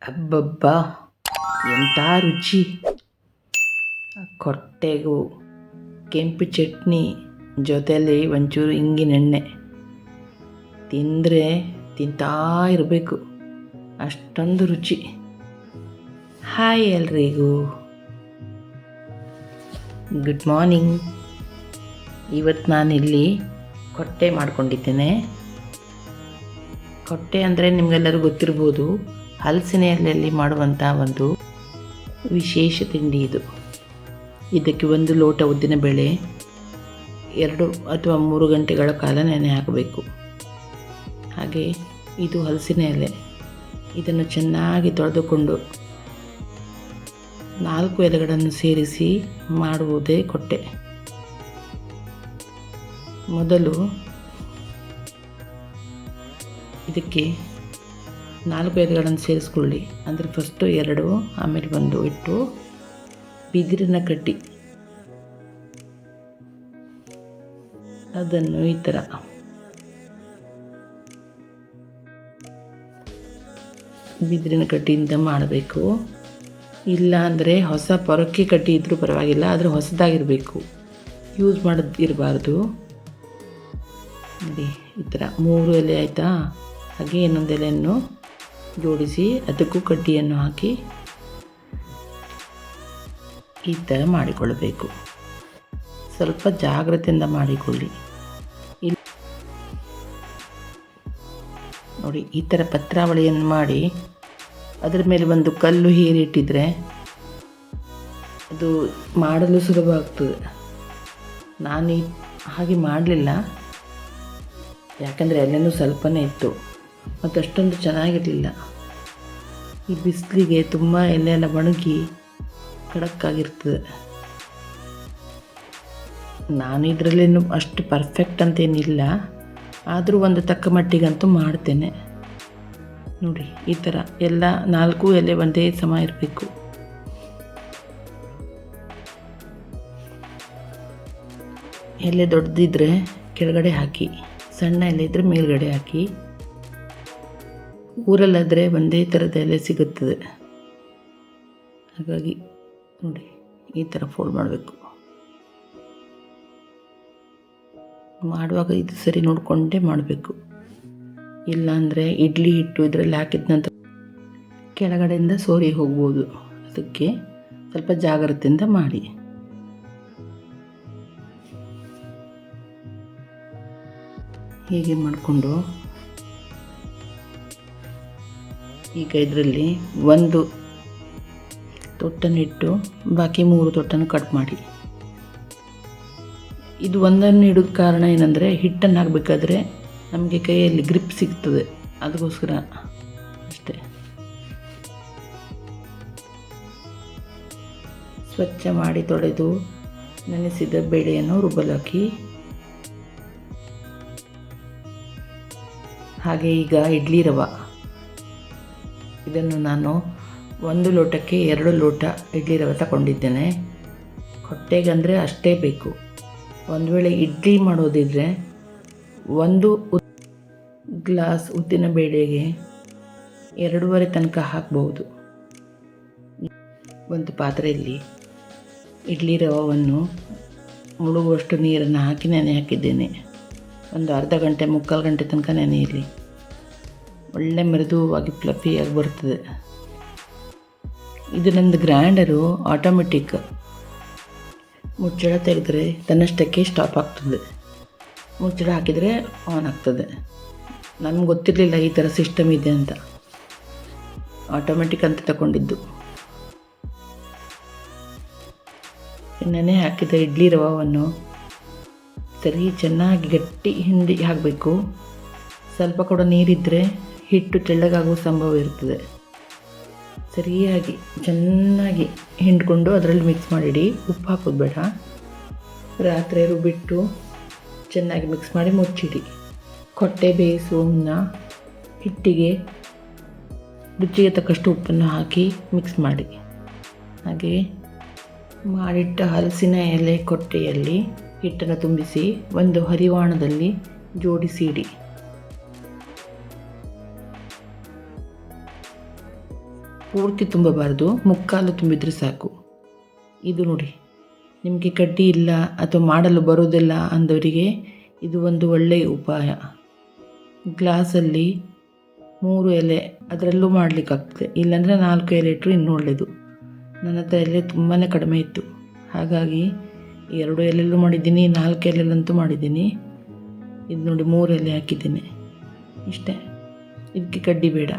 ಅಬ್ಬಬ್ಬಾ ಎಂಥ ರುಚಿ! ಕೊಟ್ಟೆಗೂ ಕೆಂಪು ಚಟ್ನಿ ಜೊತೆಯಲ್ಲಿ ಒಂಚೂರು ಇಂಗಿನೆಣ್ಣೆ ತಿಂದರೆ ತಿಂತಾ ಇರಬೇಕು, ಅಷ್ಟೊಂದು ರುಚಿ. ಹಾಯ್ ಎಲ್ರಿಗೂ, ಗುಡ್ ಮಾರ್ನಿಂಗ್. ಇವತ್ತು ನಾನಿಲ್ಲಿ ಕೊಟ್ಟೆ ಮಾಡ್ಕೊಂಡಿದ್ದೇನೆ. ಕೊಟ್ಟೆ ಅಂದರೆ ನಿಮಗೆಲ್ಲರೂ ಗೊತ್ತಿರ್ಬೋದು, ಹಲಸಿನ ಎಲೆಯಲ್ಲಿ ಮಾಡುವಂಥ ಒಂದು ವಿಶೇಷ ತಿಂಡಿ ಇದು. ಇದಕ್ಕೆ 1 ಲೋಟ ಉದ್ದಿನಬೇಳೆ 2 ಅಥವಾ 3 ಗಂಟೆಗಳ ಕಾಲ ನೆನೆ ಹಾಕಬೇಕು. ಹಾಗೆ ಇದು ಹಲಸಿನ ಎಲೆ, ಇದನ್ನು ಚೆನ್ನಾಗಿ ತೊಳೆದುಕೊಂಡು 4 ಎಲೆಗಳನ್ನು ಸೇರಿಸಿ ಮಾಡುವುದೇ ಕೊಟ್ಟೆ. ಮೊದಲು ಇದಕ್ಕೆ 4 ಎಲೆಗಳನ್ನು ಸೇರಿಸ್ಕೊಳ್ಳಿ. ಅಂದರೆ ಫಸ್ಟು 2, ಆಮೇಲೆ 1 ಇಟ್ಟು ಬಿದಿರಿನ ಕಡ್ಡಿ ಅದನ್ನು ಈ ಥರ ಬಿದಿರಿನ ಕಡ್ಡಿಯಿಂದ ಮಾಡಬೇಕು. ಇಲ್ಲ ಅಂದರೆ ಹೊಸ ಪೊರಕೆ ಕಡ್ಡಿ ಇದ್ದರೂ ಪರವಾಗಿಲ್ಲ, ಆದರೆ ಹೊಸದಾಗಿರಬೇಕು, ಯೂಸ್ ಮಾಡೋದಿರಬಾರ್ದು. ನೋಡಿ ಈ ಥರ 3 ಎಲೆ ಆಯಿತಾ. ಹಾಗೆ ಇನ್ನೊಂದು ಎಲೆಯನ್ನು ಜೋಡಿಸಿ ಅದಕ್ಕೂ ಕಡ್ಡಿಯನ್ನು ಹಾಕಿ ಈ ಥರ ಮಾಡಿಕೊಳ್ಳಬೇಕು. ಸ್ವಲ್ಪ ಜಾಗ್ರತೆಯಿಂದ ಮಾಡಿಕೊಳ್ಳಿ. ಇಲ್ಲಿ ನೋಡಿ ಈ ಥರ ಪತ್ರಾವಳಿಯನ್ನು ಮಾಡಿ ಅದರ ಮೇಲೆ ಒಂದು ಕಲ್ಲು ಹೀರಿಟ್ಟಿದ್ರೆ ಅದು ಮಾಡಲು ಸುಲಭ ಆಗ್ತದೆ. ನಾನು ಹಾಗೆ ಮಾಡಲಿಲ್ಲ, ಯಾಕಂದರೆ ಎಲೆನೂ ಸ್ವಲ್ಪನೇ ಇತ್ತು ಮತ್ತು ಅಷ್ಟೊಂದು ಚೆನ್ನಾಗಿರಲಿಲ್ಲ. ಈ ಬಿಸಿಲಿಗೆ ತುಂಬ ಎಲೆ ಎಲ್ಲ ಒಣಗಿ ಖಡಕ್ಕಾಗಿರ್ತದೆ. ನಾನು ಇದರಲ್ಲೇನು ಅಷ್ಟು ಪರ್ಫೆಕ್ಟ್ ಅಂತೇನಿಲ್ಲ, ಆದರೂ ಒಂದು ತಕ್ಕ ಮಟ್ಟಿಗಂತೂ ಮಾಡ್ತೇನೆ. ನೋಡಿ ಈ ಥರ ಎಲ್ಲ 4 ಎಲೆ ಒಂದೇ ಸಮ ಇರಬೇಕು. ಎಲೆ ದೊಡ್ಡದಿದ್ದರೆ ಕೆಳಗಡೆ ಹಾಕಿ, ಸಣ್ಣ ಎಲೆ ಇದ್ದರೆ ಮೇಲ್ಗಡೆ ಹಾಕಿ. ಊರಲ್ಲಾದರೆ ಒಂದೇ ಥರದ ಎಲೆ ಸಿಗುತ್ತದೆ, ಹಾಗಾಗಿ ನೋಡಿ ಈ ಥರ ಫೋಲ್ಡ್ ಮಾಡಬೇಕು. ಮಾಡುವಾಗ ಇದು ಸರಿ ನೋಡಿಕೊಂಡೇ ಮಾಡಬೇಕು. ಇಲ್ಲಾಂದರೆ ಇಡ್ಲಿ ಹಿಟ್ಟು ಇದರಲ್ಲಿ ಹಾಕಿದ ನಂತರ ಕೆಳಗಡೆಯಿಂದ ಸೋರಿ ಹೋಗ್ಬೋದು. ಅದಕ್ಕೆ ಸ್ವಲ್ಪ ಜಾಗ್ರತೆಯಿಂದ ಮಾಡಿ. ಹೀಗೆ ಮಾಡಿಕೊಂಡು ಈಗ ಇದರಲ್ಲಿ 1 ತೊಟ್ಟನ್ನಿಟ್ಟು ಬಾಕಿ 3 ತೊಟ್ಟನ್ನು ಕಟ್ ಮಾಡಿ. ಇದು ಒಂದನ್ನು ಇಡೋದು ಕಾರಣ ಏನಂದರೆ ಹಿಟ್ಟನ್ನು ಹಾಕಬೇಕಾದ್ರೆ ನಮಗೆ ಕೈಯಲ್ಲಿ ಗ್ರಿಪ್ ಸಿಗ್ತದೆ, ಅದಕ್ಕೋಸ್ಕರ ಅಷ್ಟೇ. ಸ್ವಚ್ಛ ಮಾಡಿ ತೊಳೆದು ನೆನೆಸಿದ ಬೇಳೆಯನ್ನು ರುಬ್ಬಲು ಹಾಕಿ. ಹಾಗೆ ಈಗ ಇಡ್ಲಿ ರವೆ, ಇದನ್ನು ನಾನು 1 ಲೋಟಕ್ಕೆ 2 ಲೋಟ ಇಡ್ಲಿ ರವೆ ತಗೊಂಡಿದ್ದೇನೆ. ಕೊಟ್ಟೆಗಂದರೆ ಅಷ್ಟೇ ಬೇಕು. ಒಂದು ವೇಳೆ ಇಡ್ಲಿ ಮಾಡೋದಿದ್ರೆ 1 ಗ್ಲಾಸ್ ಉದ್ದಿನ ಬೇಳೆಗೆ 2.5 ತನಕ ಹಾಕ್ಬೋದು. ಒಂದು ಪಾತ್ರೆಯಲ್ಲಿ ಇಡ್ಲಿ ರವೆಯನ್ನು ಮುಳುಗುವಷ್ಟು ನೀರನ್ನು ಹಾಕಿ ನೆನೆ ಹಾಕಿದ್ದೇನೆ. ಒಂದು ಅರ್ಧ ಗಂಟೆ 3/4 ಗಂಟೆ ತನಕ ನೆನೆಯಲಿ. ಒಳ್ಳೆ ಮೃದುವಾಗಿ ಫ್ಲಫಿಯಾಗಿ ಬರ್ತದೆ. ಇದು ನಂದು ಗ್ರೈಂಡರು ಆಟೋಮೆಟಿಕ್, ಮುಚ್ಚಳ ತೆಗೆದರೆ ತನ್ನಷ್ಟಕ್ಕೆ ಸ್ಟಾಪ್ ಆಗ್ತದೆ, ಮುಚ್ಚಳ ಹಾಕಿದರೆ ಆನ್ ಆಗ್ತದೆ. ನನಗೆ ಗೊತ್ತಿರಲಿಲ್ಲ ಈ ಥರ ಸಿಸ್ಟಮ್ ಇದೆ ಅಂತ, ಆಟೋಮೆಟಿಕ್ ಅಂತ ತಗೊಂಡಿದ್ದು. ನೆನೆ ಹಾಕಿದ ಇಡ್ಲಿ ರವೆಯನ್ನು ಸರಿ ಚೆನ್ನಾಗಿ ಗಟ್ಟಿ ಹಿಂಡಿ ಹಾಕಬೇಕು. ಸ್ವಲ್ಪ ಕೂಡ ನೀರಿದ್ದರೆ ಹಿಟ್ಟು ತೆಳ್ಳಗಾಗುವ ಸಂಭವ ಇರ್ತದೆ. ಸರಿಯಾಗಿ ಚೆನ್ನಾಗಿ ಹಿಂಡ್ಕೊಂಡು ಅದರಲ್ಲಿ ಮಿಕ್ಸ್ ಮಾಡಿಡಿ. ಉಪ್ಪು ಹಾಕೋದು ಬೇಡ. ರಾತ್ರಿ ರುಬ್ಬಿಟ್ಟು ಚೆನ್ನಾಗಿ ಮಿಕ್ಸ್ ಮಾಡಿ ಮುಚ್ಚಿಡಿ. ಕೊಟ್ಟೆ ಬೇಯಿಸುವ ಮುನ್ನ ಹಿಟ್ಟಿಗೆ ರುಚಿಗೆ ತಕ್ಕಷ್ಟು ಉಪ್ಪನ್ನು ಹಾಕಿ ಮಿಕ್ಸ್ ಮಾಡಿ. ಹಾಗೆ ಮಾಡಿಟ್ಟ ಹಲಸಿನ ಎಲೆ ಕೊಟ್ಟೆಯಲ್ಲಿ ಹಿಟ್ಟನ್ನು ತುಂಬಿಸಿ ಒಂದು ಹರಿವಾಣದಲ್ಲಿ ಜೋಡಿಸಿಡಿ. ಪೂರ್ತಿ ತುಂಬಬಾರ್ದು, ಮುಕ್ಕಾಲು ತುಂಬಿದರೆ ಸಾಕು. ಇದು ನೋಡಿ, ನಿಮಗೆ ಕಡ್ಡಿ ಇಲ್ಲ ಅಥವಾ ಮಾಡಲು ಬರೋದಿಲ್ಲ ಅಂದವರಿಗೆ ಇದು ಒಂದು ಒಳ್ಳೆಯ ಉಪಾಯ. ಗ್ಲಾಸಲ್ಲಿ 3 ಎಲೆ ಅದರಲ್ಲೂ ಮಾಡಲಿಕ್ಕಾಗ್ತದೆ, ಇಲ್ಲಾಂದರೆ 4 ಎಲೆ ಇಟ್ಟರು ಇನ್ನೂ ಒಳ್ಳೆಯದು. ನನ್ನ ಹತ್ರ ಎಲೆ ತುಂಬಾ ಕಡಿಮೆ ಇತ್ತು, ಹಾಗಾಗಿ 2 ಎಲೆಲ್ಲೂ ಮಾಡಿದ್ದೀನಿ, 4 ಎಲೆಲ್ಲಂತೂ ಮಾಡಿದ್ದೀನಿ. ಇದು ನೋಡಿ 3 ಎಲೆ ಹಾಕಿದ್ದೀನಿ, ಇಷ್ಟೇ. ಇದಕ್ಕೆ ಕಡ್ಡಿ ಬೇಡ.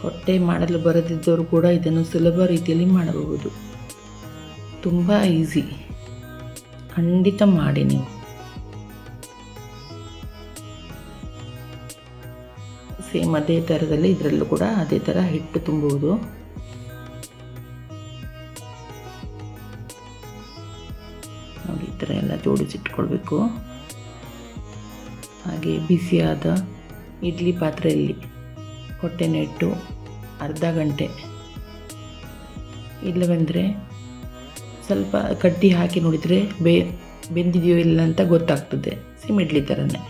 ಹೊಟ್ಟೆ ಮಾಡಲು ಬರದಿದ್ದವರು ಕೂಡ ಇದನ್ನು ಸುಲಭ ರೀತಿಯಲ್ಲಿ ಮಾಡಬಹುದು. ತುಂಬ ಈಸಿ, ಖಂಡಿತ ಮಾಡಿ ನೀವು. ಸೇಮ್ ಅದೇ ಥರದಲ್ಲಿ ಇದರಲ್ಲೂ ಕೂಡ ಅದೇ ಥರ ಹಿಟ್ಟು ತುಂಬುವುದು. ನೋಡಿ, ಈ ಥರ ಎಲ್ಲ ಜೋಡಿಸಿಟ್ಕೊಳ್ಬೇಕು. ಹಾಗೆ ಬಿಸಿಯಾದ ಇಡ್ಲಿ ಪಾತ್ರೆಯಲ್ಲಿ ಹೊಟ್ಟೆನ ಇಟ್ಟು ಅರ್ಧ ಗಂಟೆ, ಇಲ್ಲವೆಂದರೆ ಸ್ವಲ್ಪ ಕಡ್ಡಿ ಹಾಕಿ ನೋಡಿದರೆ ಬೆಂದಿದೆಯೋ ಇಲ್ಲ ಅಂತ ಗೊತ್ತಾಗ್ತದೆ. ಸೇಮ್ ಇಡ್ಲಿ ಥರನೇ.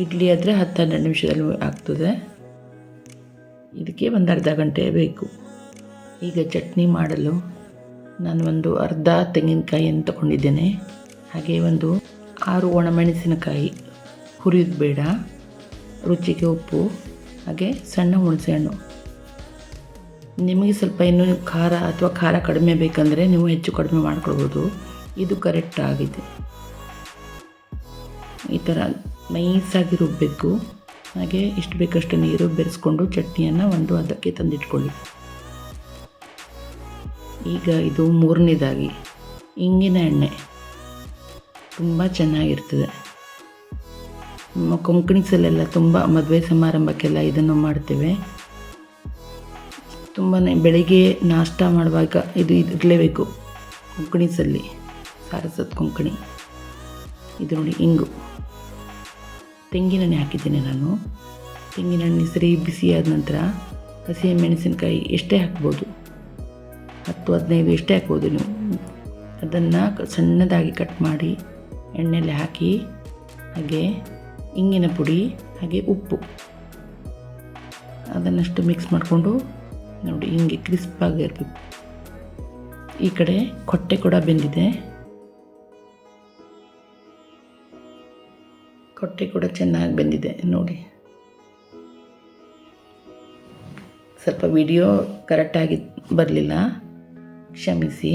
ಇಡ್ಲಿ ಆದರೆ 10-12 ನಿಮಿಷದಲ್ಲಿ ಆಗ್ತದೆ. ಇದಕ್ಕೆ ಒಂದು ಅರ್ಧ ಗಂಟೆ ಬೇಕು. ಈಗ ಚಟ್ನಿ ಮಾಡಲು ನಾನು ಒಂದು ಅರ್ಧ ತೆಂಗಿನಕಾಯಿಯನ್ನು ತಗೊಂಡಿದ್ದೇನೆ. ಹಾಗೆ ಒಂದು 6 ಒಣಮೆಣಸಿನಕಾಯಿ, ಹುರಿಯೋದು ಬೇಡ, ರುಚಿಗೆ ಉಪ್ಪು, ಹಾಗೆ ಸಣ್ಣ ಹುಣಸೆಹಣ್ಣು. ನಿಮಗೆ ಸ್ವಲ್ಪ ಇನ್ನೂ ಖಾರ ಅಥವಾ ಖಾರ ಕಡಿಮೆ ಬೇಕಂದರೆ ನೀವು ಹೆಚ್ಚು ಕಡಿಮೆ ಮಾಡ್ಕೊಳ್ಬೋದು. ಇದು ಕರೆಕ್ಟ್ ಆಗಿದೆ. ಈ ಥರ ನೈಸಾಗಿ ರುಬ್ಬಬೇಕು. ಹಾಗೆ ಇಷ್ಟು ಬೇಕಷ್ಟು ನೀರು ಬೆರೆಸ್ಕೊಂಡು ಚಟ್ನಿಯನ್ನು ಒಂದು ಅದಕ್ಕೆ ತಂದಿಟ್ಕೊಳ್ಳಿ. ಈಗ ಇದು 3ನೇದಾಗಿ ಇಂಗಿನ ಎಣ್ಣೆ ತುಂಬ ಚೆನ್ನಾಗಿರ್ತದೆ. ನಮ್ಮ ಕೊಂಕಣಿ ಸಲೆಲ್ಲ ತುಂಬ ಮದುವೆ ಸಮಾರಂಭಕ್ಕೆಲ್ಲ ಇದನ್ನು ಮಾಡ್ತೇವೆ. ತುಂಬಾ ಬೆಳಿಗ್ಗೆ ನಾಷ್ಟ ಮಾಡುವಾಗ ಇದು ಇರಲೇಬೇಕು. ಕೊಂಕಣಿ ಸಲ್ಲಿ, ಸಾರಸದ ಕೊಂಕಣಿ. ಇದು ನೋಡಿ ಇಂಗು. ತೆಂಗಿನೆಣ್ಣೆ ಹಾಕಿದ್ದೀನಿ ನಾನು. ತೆಂಗಿನೆಣ್ಣೆ ಸರಿ ಬಿಸಿಯಾದ ನಂತರ ಹಸಿಮೆಣಸಿನಕಾಯಿ ಎಷ್ಟೇ ಹಾಕ್ಬೋದು, 10-15 ಎಷ್ಟೇ ಹಾಕ್ಬೋದು ನೀವು. ಅದನ್ನು ಸಣ್ಣದಾಗಿ ಕಟ್ ಮಾಡಿ ಎಣ್ಣೆಯಲ್ಲಿ ಹಾಕಿ, ಹಾಗೆ ಇಂಗಿನ ಪುಡಿ, ಹಾಗೆ ಉಪ್ಪು, ಅದನ್ನಷ್ಟು ಮಿಕ್ಸ್ ಮಾಡಿಕೊಂಡು ನೋಡಿ, ಹಿಂಗೆ ಕ್ರಿಸ್ಪಾಗಿ ಇರಬೇಕು. ಈ ಕಡೆ ಕೊಟ್ಟೆ ಕೂಡ ಬೆಂದಿದೆ. ಕೊಟ್ಟೆ ಕೂಡ ಚೆನ್ನಾಗಿ ಬೆಂದಿದೆ ನೋಡಿ. ಸ್ವಲ್ಪ ವಿಡಿಯೋ ಕರೆಕ್ಟಾಗಿ ಬರಲಿಲ್ಲ, ಕ್ಷಮಿಸಿ.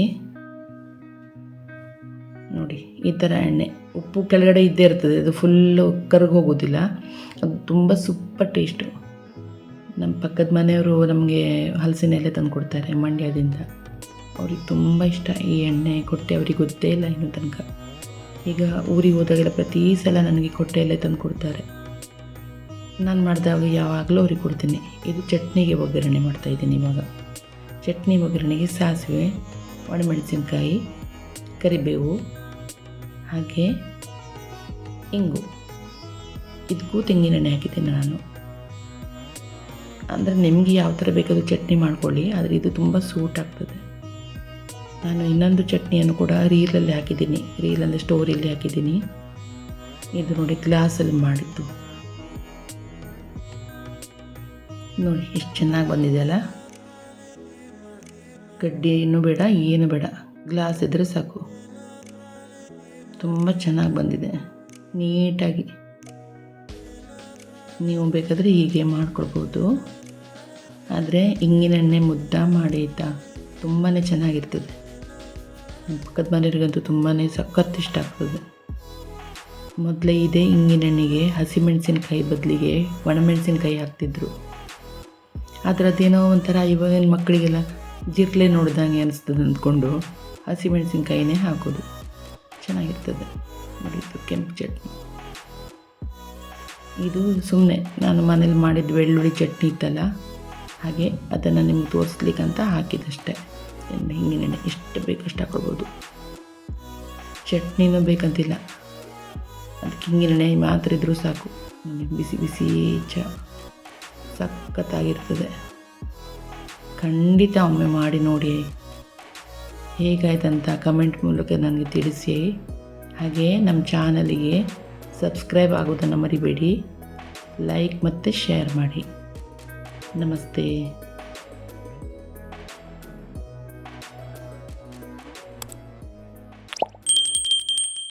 ನೋಡಿ, ಈ ಥರ ಎಣ್ಣೆ, ಉಪ್ಪು ಕೆಳಗಡೆ ಇದ್ದೇ ಇರ್ತದೆ, ಅದು ಫುಲ್ಲು ಕರಗಿ ಹೋಗೋದಿಲ್ಲ. ಅದು ತುಂಬ ಸೂಪರ್ ಟೇಸ್ಟು. ನಮ್ಮ ಪಕ್ಕದ ಮನೆಯವರು ನಮಗೆ ಹಲಸಿನ ಎಲೆ ತಂದು ಕೊಡ್ತಾರೆ ಮಂಡ್ಯದಿಂದ. ಅವ್ರಿಗೆ ತುಂಬ ಇಷ್ಟ ಈ ಎಣ್ಣೆ. ಕೊಟ್ಟೆ ಅವ್ರಿಗೆ ಗೊತ್ತೇ ಇಲ್ಲ ಇನ್ನೂ ತನಕ. ಈಗ ಊರಿಗೆ ಹೋದಾಗೆಲ್ಲ ಪ್ರತಿ ಸಲ ನನಗೆ ಕೊಟ್ಟೆ ಎಲೆ ತಂದು ಕೊಡ್ತಾರೆ. ನಾನು ಮಾಡಿದಾಗ ಯಾವಾಗಲೂ ಅವ್ರಿಗೆ ಕೊಡ್ತೀನಿ. ಇದು ಚಟ್ನಿಗೆ ಒಗ್ಗರಣೆ ಮಾಡ್ತಾಯಿದ್ದೀನಿ ಇವಾಗ. ಚಟ್ನಿ ಒಗ್ಗರಣೆಗೆ ಸಾಸಿವೆ, ಒಣಮೆಣಸಿನ್ಕಾಯಿ, ಕರಿಬೇವು, ಹಾಗೆ ಇಂಗು. ಇದಕ್ಕೂ ತೆಂಗಿನೆಣ್ಣೆ ಹಾಕಿದ್ದೀನಿ ನಾನು. ಅಂದರೆ ನಿಮಗೆ ಯಾವ ಥರ ಬೇಕಾದರೂ ಚಟ್ನಿ ಮಾಡ್ಕೊಳ್ಳಿ, ಆದರೆ ಇದು ತುಂಬ ಸೂಟ್ ಆಗ್ತದೆ. ನಾನು ಇನ್ನೊಂದು ಚಟ್ನಿಯನ್ನು ಕೂಡ ರೀಲಲ್ಲಿ ಹಾಕಿದ್ದೀನಿ, ರೀಲ್ ಅಂದರೆ ಸ್ಟೋರಿಯಲ್ಲಿ ಹಾಕಿದ್ದೀನಿ. ಇದು ನೋಡಿ, ಗ್ಲಾಸಲ್ಲಿ ಮಾಡಿದ್ದು ನೋಡಿ, ಎಷ್ಟು ಚೆನ್ನಾಗಿ ಬಂದಿದೆ ಅಲ್ಲ. ಗಡ್ಡಿ ಇನ್ನೂ ಬೇಡ, ಏನು ಬೇಡ, ಗ್ಲಾಸ್ ಇದ್ದರೆ ಸಾಕು. ತುಂಬ ಚೆನ್ನಾಗಿ ಬಂದಿದೆ, ನೀಟಾಗಿ. ನೀವು ಬೇಕಾದರೆ ಹೀಗೆ ಮಾಡ್ಕೊಳ್ಬೋದು. ಆದರೆ ಇಂಗಿನೆಣ್ಣೆ ಮುದ್ದ ಮಾಡಿ ಆಯಿತಾ, ತುಂಬಾ ಚೆನ್ನಾಗಿರ್ತದೆ. ಪಕ್ಕದ ಮನೆಯವರಿಗಂತೂ ತುಂಬಾ ಸಖತ್ ಇಷ್ಟ ಆಗ್ತದೆ. ಮೊದಲೇ ಇದೇ ಇಂಗಿನೆಣ್ಣೆಗೆ ಹಸಿಮೆಣಸಿನ್ಕಾಯಿ ಬದಲಿಗೆ ಒಣಮೆಣಸಿನ್ಕಾಯಿ ಹಾಕ್ತಿದ್ರು. ಆದರೆ ಅದೇನೋ ಒಂಥರ ಇವಾಗಿನ ಮಕ್ಕಳಿಗೆಲ್ಲ ಜಿರ್ಲೆ ನೋಡ್ದಂಗೆ ಅನಿಸ್ತದೆ ಅಂದ್ಕೊಂಡು ಹಸಿಮೆಣಸಿನ್ಕಾಯಿನೇ ಹಾಕೋದು. ಚೆನ್ನಾಗಿರ್ತದೆ ನೋಡಿ. ಕೆಂಪು ಚಟ್ನಿ ಇದು ಸುಮ್ಮನೆ ನಾನು ಮನೇಲಿ ಮಾಡಿದ ಬೆಳ್ಳುಳ್ಳಿ ಚಟ್ನಿ ಇತ್ತಲ್ಲ, ಹಾಗೆ ಅದನ್ನು ನಿಮ್ಗೆ ತೋರಿಸ್ಲಿಕ್ಕಂತ ಹಾಕಿದಷ್ಟೇ. ಹಿಂಗಿನೆಣ್ಣೆ ಎಷ್ಟು ಬೇಕಷ್ಟು ಹಾಕೊಳ್ಬೋದು. ಚಟ್ನಿನೂ ಬೇಕಂತಿಲ್ಲ, ಅದಕ್ಕೆ ಹಿಂಗಿನೆಣ್ಣೆ ಮಾತ್ರ ಇದ್ದರೂ ಸಾಕು. ಬಿಸಿ ಬಿಸಿ ಸಖತ್ತಾಗಿರ್ತದೆ. ಖಂಡಿತ ಒಮ್ಮೆ ಮಾಡಿ ನೋಡಿ, ಹೇಗಾಯ್ತಂತ ಕಮೆಂಟ್ ಮೂಲಕ ನನಗೆ ತಿಳಿಸಿ. ಹಾಗೆ ನಮ್ಮ ಚಾನಲಿಗೆ ಸಬ್ಸ್ಕ್ರೈಬ್ ಆಗೋದನ್ನು ಮರಿಬೇಡಿ, ಲೈಕ್ ಮತ್ತು ಶೇರ್ ಮಾಡಿ. ನಮಸ್ತೆ.